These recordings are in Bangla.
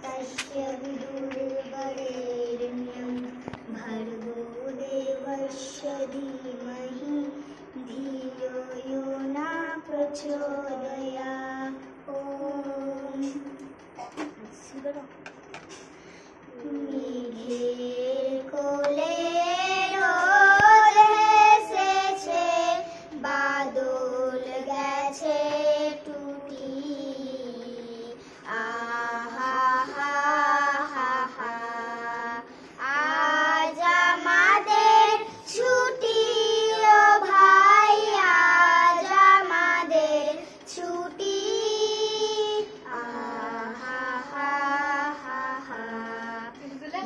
तस्य विदुर्वरेण्यं भर्गो देवस्य धीमहि धियो यो न प्रचोदयात्। মেঘের কোলে রোদ হেসেছে, বাদল গেছে টুটি। আহা হা হা হা, আজ আমাদের ছুটি ও ভাই, আজ আমাদের ছুটি। আহা হা হা হা,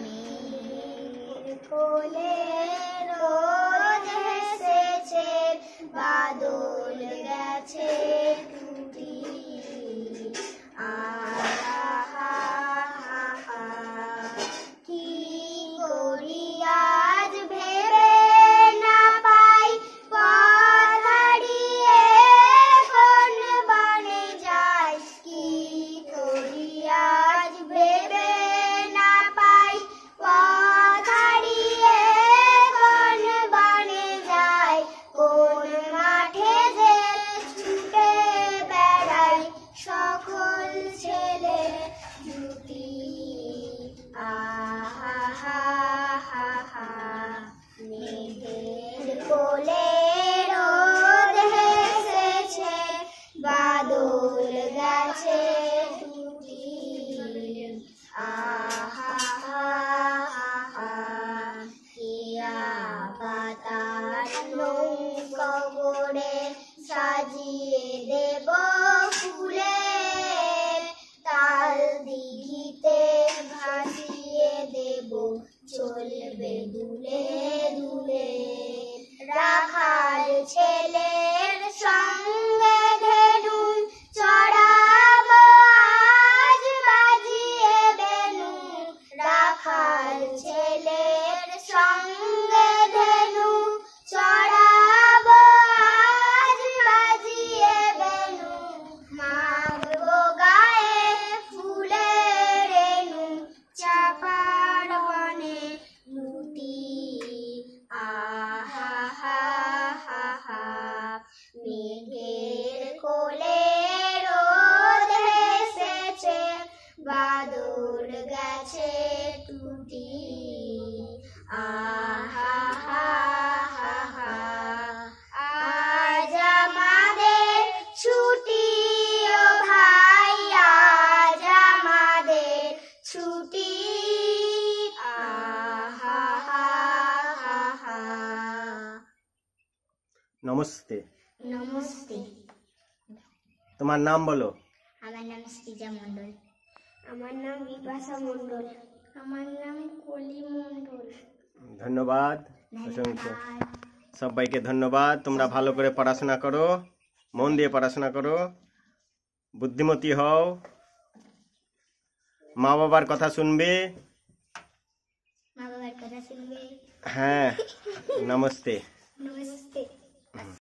মেঘের কোলে রোদ হেসেছে, বাদল গেছে টুটি। আহা হা হা হা, কি করি আজ ভেবে না পাই, পথ হারিয়ে কোন বনে যাই। কি করি আজ ভেবে না পাই, পথ হারিয়ে কোন বনে যাই। কোন মাঠে যে ছুটে বেড়াই সকল ছেলে জুটি। আহা হা হা হা, মেঘের কোলে রোদ হেসেছে, বাদল গেছে টুটি। আহা হা হা হা, কেয়া পাতার নৌকা গড়ে সাজিয়ে দেব ফুলে, তাল দিঘিতে ভাসিয়ে দেব চলবে দুলে দুলে। রাখাল ছেলের সঙ্গে ধেনু চড়াবো আজ বাজিয়ে বেনু। রাখাল ছেলের সঙ্গে ধেনু চড়াবো আজ বাজিয়ে বেনু। মাগবো গায়ে ফুলের রেণু, চাপার বনে লুটি। আহা হা হা হা, মেঘের কোলে রোদ হেসেছে, বাদল গেছে টুটি। আহা হা হা হা, আজ আমাদের ছুটি ও ভাই, আজ আমাদের ছুটি। আহা হা হা হা। নমস্তে। নমস্তে। তোমার নাম বলো। আমার নাম সৃজা মণ্ডল। আমার নাম বিপাশা মণ্ডল। আমার নাম কলি মণ্ডল। ধন্যবাদ, অসংখ্য সবাইকে ধন্যবাদ। তোমরা ভালো করে পড়াশোনা করো, মন দিয়ে পড়াশোনা করো, বুদ্ধিমতী হও, মা বাবার কথা শুনবে। মা বাবার কথা শুনবে। হ্যাঁ, নমস্তে। নমস্তে।